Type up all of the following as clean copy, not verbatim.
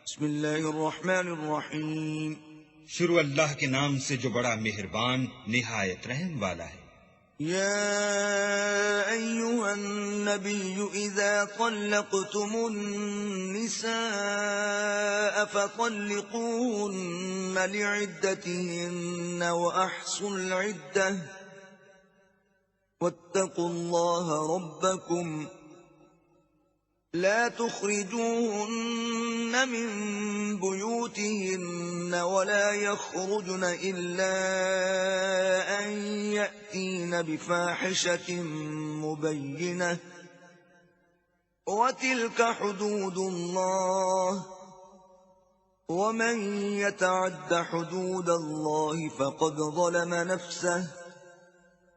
بسم اللہ الرحمن الرحیم. شروع اللہ کے نام سے جو بڑا مہربان نہایت رحم والا ہے. یا ایہا النبی اذا طلقتم النساء فطلقوهن لعدتهن واحصوا العدة واتقوا الله ربكم لا تخرجوهن من بيوتهن ولا يخرجن إلا أن يأتين بفاحشة مبينة وتلك حدود الله ومن يتعد حدود الله فقد ظلم نفسه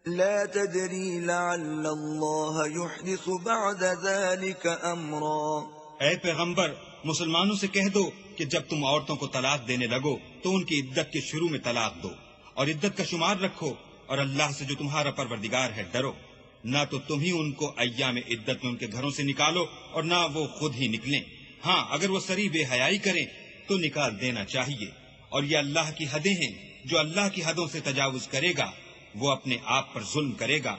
لا تدری لعل اللہ یحدث بعد ذلك امرا. اے پیغمبر، مسلمانوں سے کہہ دو کہ جب تم عورتوں کو طلاق دینے لگو تو ان کی عدت کے شروع میں طلاق دو اور عدت کا شمار رکھو، اور اللہ سے جو تمہارا پروردگار ہے ڈرو. نہ تو تم ہی ان کو ایام عدت میں ان کے گھروں سے نکالو اور نہ وہ خود ہی نکلیں. ہاں، اگر وہ صریح بے حیائی کریں تو نکال دینا چاہیے، اور یہ اللہ کی حدیں ہیں. جو اللہ کی حدوں سے تجاوز کرے گا وہ اپنے آپ پر ظلم کرے گا.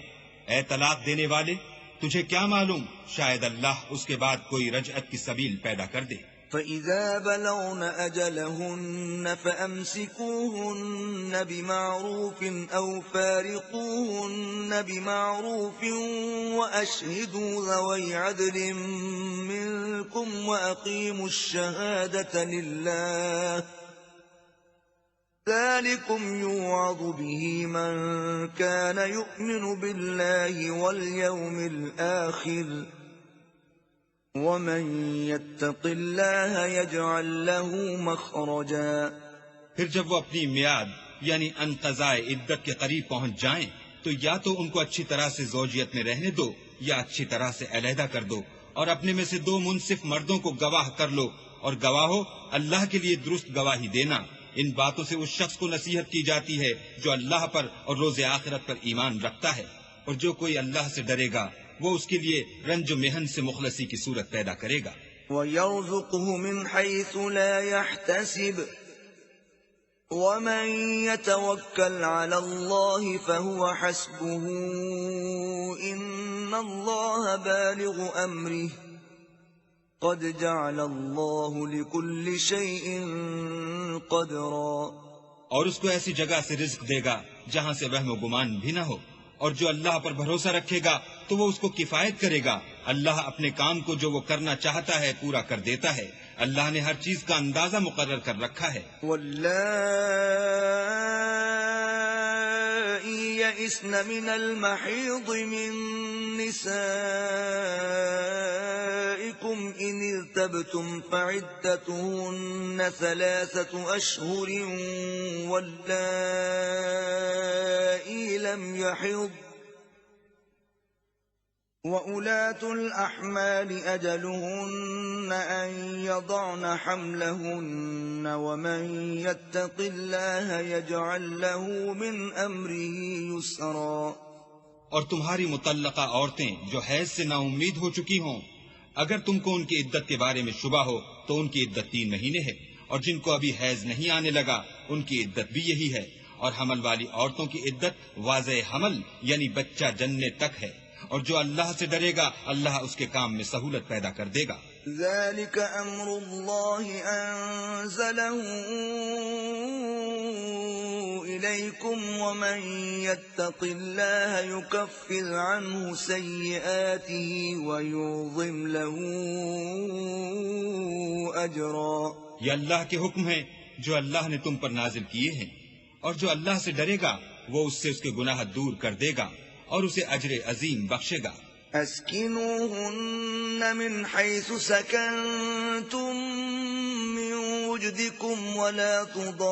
اے طلاق دینے والے، تجھے کیا معلوم، شاید اللہ اس کے بعد کوئی رجعت کی سبیل پیدا کر دے. فَإِذَا بَلَغْنَ أَجَلَهُنَّ فَأَمْسِكُوهُنَّ بِمَعْرُوفٍ أَوْ فَارِقُوهُنَّ بِمَعْرُوفٍ وَأَشْهِدُوا ذَوَيْ عَدْلٍ مِّنكُمْ وَأَقِيمُوا الشَّهَادَةَ لِلَّهِ ذلكم يوعظ به من كان يؤمن بالله واليوم الآخر ومن يتق الله يجعل له مخرجا. پھر جب وہ اپنی میعاد یعنی انقضاء عدت کے قریب پہنچ جائیں تو یا تو ان کو اچھی طرح سے زوجیت میں رہنے دو یا اچھی طرح سے علیحدہ کر دو، اور اپنے میں سے 2 منصف مردوں کو گواہ کر لو، اور گواہو اللہ کے لیے درست گواہی دینا. ان باتوں سے اس شخص کو نصیحت کی جاتی ہے جو اللہ پر اور روز آخرت پر ایمان رکھتا ہے، اور جو کوئی اللہ سے ڈرے گا وہ اس کے لیے رنج و محن سے مخلصی کی صورت پیدا کرے گا. وَيَرْزُقْهُ مِنْ حَيْثُ لَا يَحْتَسِبُ وَمَنْ يَتَوَكَّلْ عَلَى اللَّهِ فَهُوَ حَسْبُهُ إِنَّ اللَّهَ بَالِغُ أَمْرِهِ قد جعل اللہ لكل شيء قدرا. اور اس کو ایسی جگہ سے رزق دے گا جہاں سے وہم و گمان بھی نہ ہو، اور جو اللہ پر بھروسہ رکھے گا تو وہ اس کو کفایت کرے گا. اللہ اپنے کام کو جو وہ کرنا چاہتا ہے پورا کر دیتا ہے. اللہ نے ہر چیز کا اندازہ مقرر کر رکھا ہے. واللائی یئسن من المحیض من نسائکم ان ارتبتم فعدتهن 3 اشہر واللائی لم یحض وَأُولَاتُ الْأَحْمَالِ أَجَلُهُنَّ أَن يَضَعْنَ حَمْلَهُنَّ وَمَن يَتَّقِ اللَّهَ يَجْعَل لَّهُ مِنْ أَمْرِهِ يُسْرًا. اور تمہاری مطلقہ عورتیں جو حیض سے نا امید ہو چکی ہوں، اگر تم کو ان کی عدت کے بارے میں شبہ ہو تو ان کی عدت 3 مہینے ہے، اور جن کو ابھی حیض نہیں آنے لگا ان کی عدت بھی یہی ہے. اور حمل والی عورتوں کی عدت واضح حمل یعنی بچہ جننے تک ہے. اور جو اللہ سے ڈرے گا اللہ اس کے کام میں سہولت پیدا کر دے گا. ذلك امر اللہ انزلہ الیکم ومن یتق اللہ یکفر عنہ سیئاتہ ویعظم له اجرا. یہ اللہ کے حکم ہیں جو اللہ نے تم پر نازل کیے ہیں، اور جو اللہ سے ڈرے گا وہ اس سے اس کے گناہ دور کر دے گا اور اسے اجر عظیم بخشے گا. اسکنوہن من حیث سکنتم من وجدکم ولا تضاروہن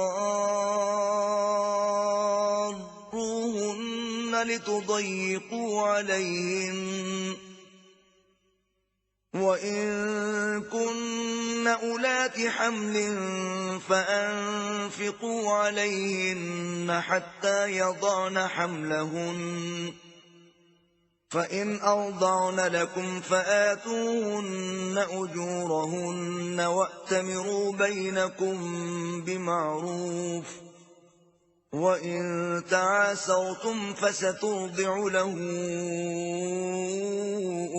لتضیقوا علیہن وَإِن كُنَّ أُولَاتِ حَمْلٍ فَأَنفِقُوا عَلَيْهِنَّ حَتَّى يَضَعْنَ حَمْلَهُنَّ فإن أرضعن لكم فآتوهن أجورهن وأتمروا بينكم بمعروف وإن تعاسرتم فسترضع له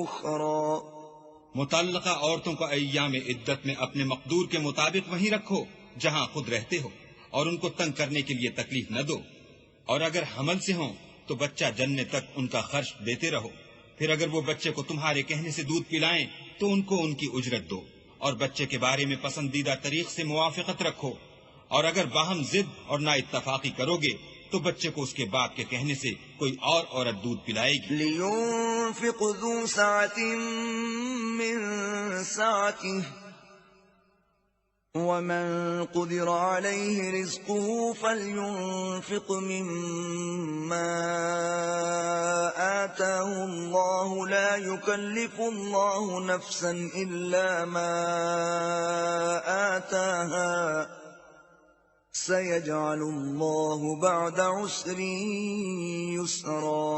أخرى. متعلقہ عورتوں کو ایام عدت میں اپنے مقدور کے مطابق وہیں رکھو جہاں خود رہتے ہو، اور ان کو تنگ کرنے کے لیے تکلیف نہ دو، اور اگر حمل سے ہوں تو بچہ جننے تک ان کا خرچ دیتے رہو. پھر اگر وہ بچے کو تمہارے کہنے سے دودھ پلائیں تو ان کو ان کی اجرت دو، اور بچے کے بارے میں پسندیدہ طریق سے موافقت رکھو. اور اگر باہم ضد اور نا اتفاقی کرو گے تو بچے کو اس کے باپ کے کہنے سے کوئی اور عورت دودھ پلائے گی. لِيُنْفِقْ ذُو سَعَةٍ مِّن سَعَتِهِ وَمَن قُدِرَ عَلَيْهِ رِزْقُهُ فَلْيُنْفِقْ مِمَّا آتَاهُ اللَّهُ لَا يُكَلِّفُ اللَّهُ نَفْسًا إِلَّا مَا آتَاهَا سَيَجْعَلُ اللَّهُ بَعْدَ عُسْرٍ يُسْرًا.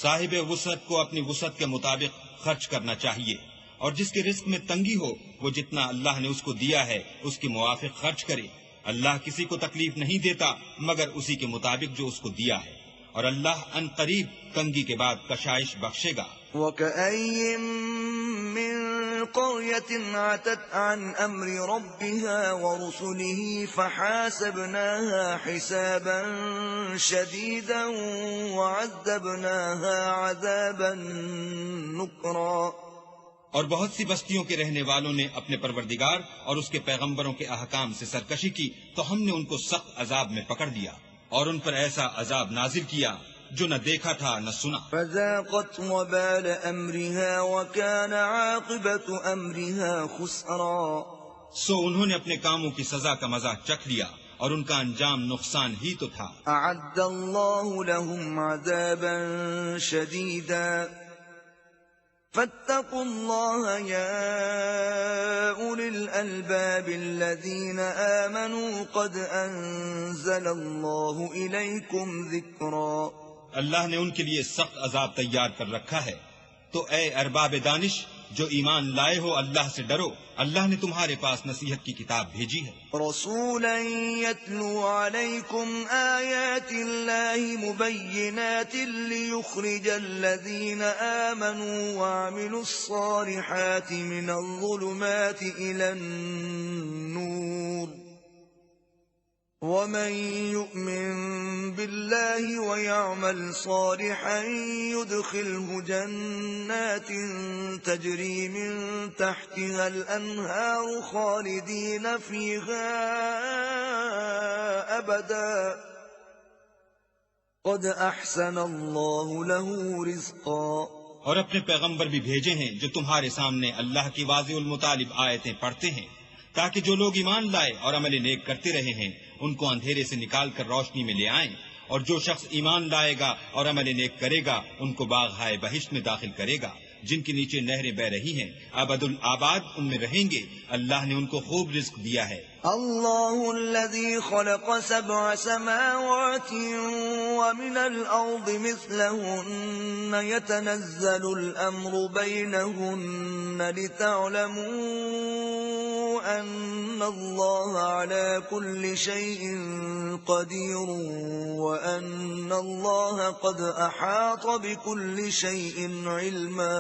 صاحب وسعت کو اپنی وسعت کے مطابق خرچ کرنا چاہیے، اور جس کے رزق میں تنگی ہو وہ جتنا اللہ نے اس کو دیا ہے اس کے موافق خرچ کرے. اللہ کسی کو تکلیف نہیں دیتا مگر اسی کے مطابق جو اس کو دیا ہے، اور اللہ ان قریب تنگی کے بعد کشائش بخشے گا. وَكَأَيٍّن مِّن قَرْيَةٍ عَتَتْ عَنْ أَمْرِ رَبِّهَا وَرُسُلِهِ فَحَاسَبْنَاهَا حِسَابًا شَدِيدًا وَعَذَّبْنَاهَا عَذَابًا نُكْرًا. اور بہت سی بستیوں کے رہنے والوں نے اپنے پروردگار اور اس کے پیغمبروں کے احکام سے سرکشی کی تو ہم نے ان کو سخت عذاب میں پکڑ لیا، اور ان پر ایسا عذاب نازل کیا جو نہ دیکھا تھا نہ سنا. فَذَاقَتْ وَبَالَ أَمْرِهَا وَكَانَ عَاقِبَةُ أَمْرِهَا خُسْرًا. سو انہوں نے اپنے کاموں کی سزا کا مزہ چکھ لیا، اور ان کا انجام نقصان ہی تو تھا. أَعَدَّ اللَّهُ لَهُمْ عَذَابًا شَدِيدًا فَاتَّقُوا اللَّهَ يَا أُولِي الْأَلْبَابِ الَّذِينَ آمَنُوا قَدْ أَنزَلَ اللَّهُ إِلَيْكُمْ ذِكْرًا. اللہ نے ان کے لیے سخت عذاب تیار کر رکھا ہے، تو اے ارباب دانش جو ایمان لائے ہو اللہ سے ڈرو، اللہ نے تمہارے پاس نصیحت کی کتاب بھیجی ہے. رسولا يتلو عليكم آيات الله مبينات ليخرج الذين آمنوا وعملوا الصالحات من الظلمات إلى النور ومن يؤمن بالله ويعمل صالحا يدخله جنات تجري من تحتها الأنهار خالدين فيها أبدا قد أحسن الله له رزقا. اور اپنے پیغمبر بھی بھیجے ہیں جو تمہارے سامنے اللہ کی واضح المطالب آیتیں پڑھتے ہیں، تاکہ جو لوگ ایمان لائے اور عمل نیک کرتے رہے ہیں ان کو اندھیرے سے نکال کر روشنی میں لے آئیں، اور جو شخص ایمان لائے گا اور عمل نیک کرے گا ان کو باغ ہائے بہشت میں داخل کرے گا جن کے نیچے نہریں بہ رہی ہیں، ابد الآباد ان میں رہیں گے. اللہ نے ان کو خوب رزق دیا ہے. الله الذي خلق 7 سماوات ومن الأرض مثلهن يتنزل الأمر بينهن لتعلموا أن الله على كل شيء قدير وأن الله قد أحاط بكل شيء علما.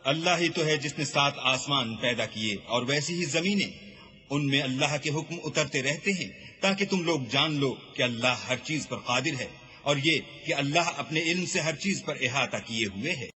اللہ ہی تو ہے جس نے 7 آسمان پیدا کیے اور ویسی ہی زمینیں، ان میں اللہ کے حکم اترتے رہتے ہیں تاکہ تم لوگ جان لو کہ اللہ ہر چیز پر قادر ہے، اور یہ کہ اللہ اپنے علم سے ہر چیز پر احاطہ کیے ہوئے ہے.